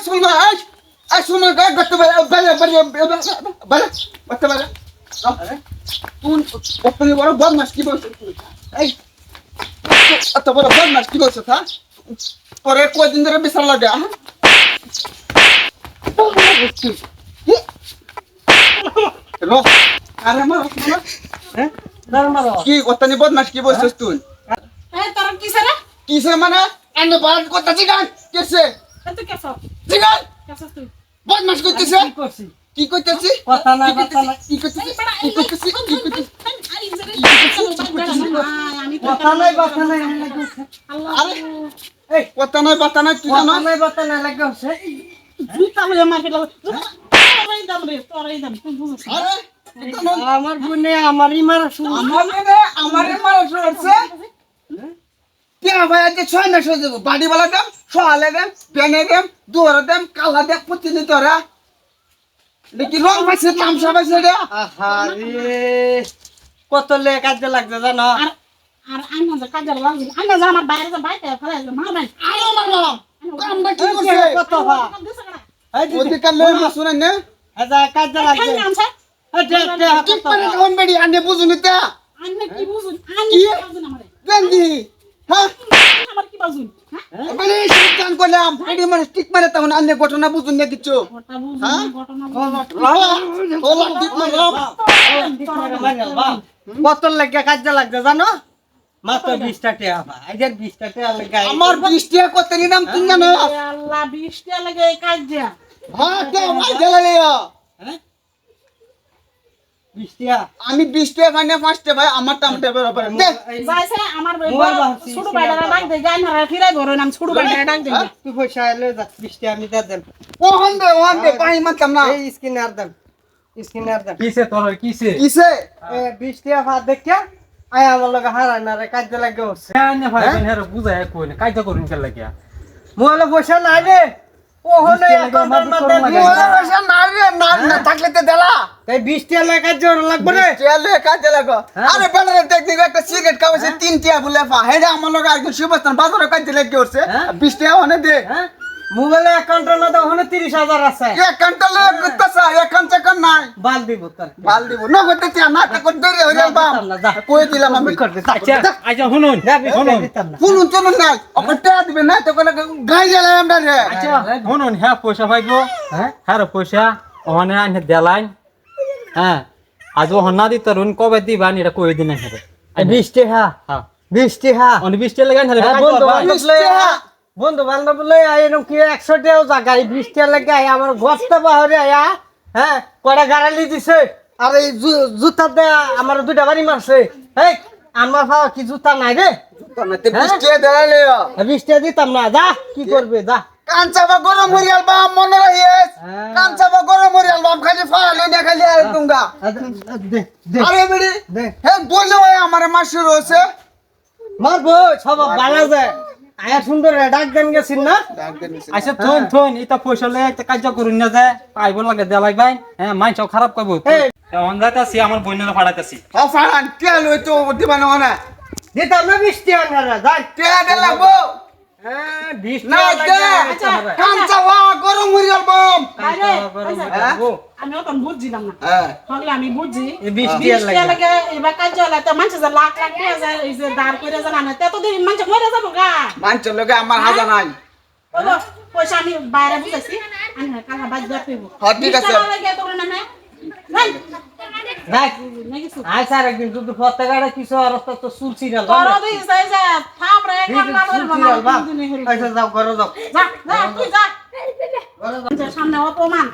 শুনো এই শুনো গায় করতে পারে বলে করতে পারে কোন কত বড় বদমাশ কি বলছ এই এত বড় বদমাশ কি বলছ হ্যাঁ পরে কয়দিন ধরে বিচার লাগে রো আরে মারো হ্যাঁ দাঁড় মারো কি কতনি বদমাশ কি বলছস তুই এই তোর কিসে রে কিসে মানে আনে বাদ কথা জিগান কিসে তুই কেসো জিগান কেসো তুই বদমাশ কইতেছে কি করছি কি কইতেছি কথা না কথা না কি কইতেছি কি কইতেছি কি কইতেছি আমি কথা নাই কথা নাই আরে এই কথা নাই তুই জানো কথা নাই লাগে হচ্ছে জুতা লয়ে মার ফেলা তোরাই দাম তুই বুঝছ আরে আমার বোনে আমারই মারা শুরু আমারে মারা শুরুছে কে ভাই আজ 6 মাস হয়ে যাবে বাড়িওয়ালা দাম সোয়ালে দাম পেনে দাম দুয়ারে দাম কালা দাম প্রতিদিন তোরা দেখি রং পাইছে তামসা পাইছে রে আহারে কত লে কাজে লাগছে জানো আর আইনা যে কাজের লাগি আইনা যে আমার বাইরে যে বাইতে ফেলা যে মার নাই আরো মারলাম কামটা কি করছে কত ভা এই ওদিকে লই মাসুন না আজা কাজে লাগছে খাই নামছে কি পারে কোন বেডি আনে বুঝুনি তা আইনা কি বুঝুন আইনা কি? কি বুঝুন আমারে গন্ধি হ্যাঁ আমার কি বুঝুন হ্যাঁ মানে সিদ্ধান্ত করলাম এডি মানে ঠিক মানে তখন আনে ঘটনা বুঝুন না কিছু ঘটনা বুঝুন হ্যাঁ? ঘটনা ওলা ঠিক মারলাম কত লাগে কাজে লাগছে জানো মাত্র 20 টাকা আবার আজের 20 টাকা লাগে আমার 20 টাকা কত নিলাম তুই জানো আল্লাহ 20 টা লাগে এই কাজ দিয়া হ্যাঁ কে ভাই জ্বালালে হ্যাঁ 20 টাকা আমি 20 টাকা মানে 5 টাকা ভাই আমার টামটা বরাবর দে যাইছে আমার মোবাইল বাঁচছি, ছোট ভাইটা ডাক দে গায় না ফিরাই বড় নাম ছোট ভাইটা ডাক দে তুই পয়সা এলে যা 20 টাকা আমি দেন ওহন দে পাই মানতাম না এই স্ক্যানার দেন স্ক্যানার দেন কিসে তোর কিসে কিসে এ 20 টাকা ভাত দেখিয়া আয় আমার লগে হারায় না রে কাজে লাগে হচ্ছে আনে ভাই হেরে বুঝায় কই না কাইজা করুন কে লাগিয়া মোবাইলে পয়সা নাই রে ওহনে অ্যাকাউন্টের মধ্যে মোলা পয়সা না রে না থাকলে তে দেলা এই 20 টাকা লাগে কাজ লাগবে রে চলে কাজে লাগো আরে বেলারে দেখবি একটা সিগারেট খাওয়াছে 3 টাকা বলে ফা হেডা আমার লগে আর সুবস্থান বাজারে কাজে লাগে করছে 20 টাকা হনে দে হ্যাঁ মোবাইলে অ্যাকাউন্টের মধ্যে ওখানে 30,000 আছে এক ঘন্টা লগে করতেছ এখন চেকন নাই বাল দিব তোর বাল দিব না করতে চাই না তে কোন দরে হইলাম বাম কই দিলাম আমি আচ্ছা আচ্ছা শুনুন শুনুন ফুলুন চলুন নাই ওকে টাকা দিবে না তো কোন গাই জ্বালাই আমরা রে আচ্ছা শুনুন হ্যাঁ পয়সা পাইবো হ্যাঁ হ্যাঁ পয়সা ওখানে আনে দেলাইন হ্যাঁ আজ ও হন্না দি তরুণ কবে দিবা এটা কই দিন হেরে 20 টাকা হ্যাঁ 20 টাকা অনি 20 টাকা লাগান হেরে বন্ধু বান্ধব লই আইরম কি 100 টাকাও জায়গায় 20 টাকা লাগে আয় আমার গোস্ত বাহরে আয়া হ্যাঁ কড়া গাড়ালি দিছে আর এই জুতা দে আমার দুইটা বাড়ি মারছে এই আমার ভাও কি জুতা নাই রে তোমতে 20 টাকা দেলালে 20 টাকা দিতাম না যা কি করবে যা কাঞ্চাবা গরম হরিয়াল বাম মনে রহিস কাঞ্চাবা গরম হরিয়াল বাম খালি ফালে না খালি আর তুঙ্গা দে দে আরে বেড়ি দে হে বললো ভাই আমার মাসুর হচ্ছে মারবো সব বালা যায় আয়া সুন্দর ডাক দেন গেছিন না আচ্ছা থন থন এটা পয়সা লয়ে একটা কাজ করুন না যায় পাইবো লাগে দেলাই ভাই হ্যাঁ মাইন্ড খারাপ করব অন যাইতাছি আমার বইনেরা ফাড়াইতাছি ও ফাড়ান কে লই তো দিবা না না দিতাম না 20 টাকা না যা কে দে লাগবো হ্যাঁ 20 না টাকা দে কাঞ্চাবা গরম হরিয়াল বাম বাইরে আমি ওতন বুঝছিলাম না হ্যাঁ হগলে আমি বুঝছি 20 টাকা লাগে এবার কাজ চলে তো মানুষ যে লাখ লাখ টাকা যায় এই যে দাঁড় করে জানা না তে তো দিন মানুষ মরে যাবো গা মানছে লগে আমার হাজা নাই বলো পয়সা আমি বাইরে বুঝাইছি আমি কালা বাজ দর পেব হ্যাঁ, ঠিক আছে। লাগে তো না না ভাই দেখ নাকি সু আয় স্যার একদিন তুই পতাকাটা কিছু আর তো চুল ছিড়াল তোর দিই যা থাম রে কামলা ধরব আচ্ছা যাও ঘরে যাও যা যা তুই যা সামনে অপমান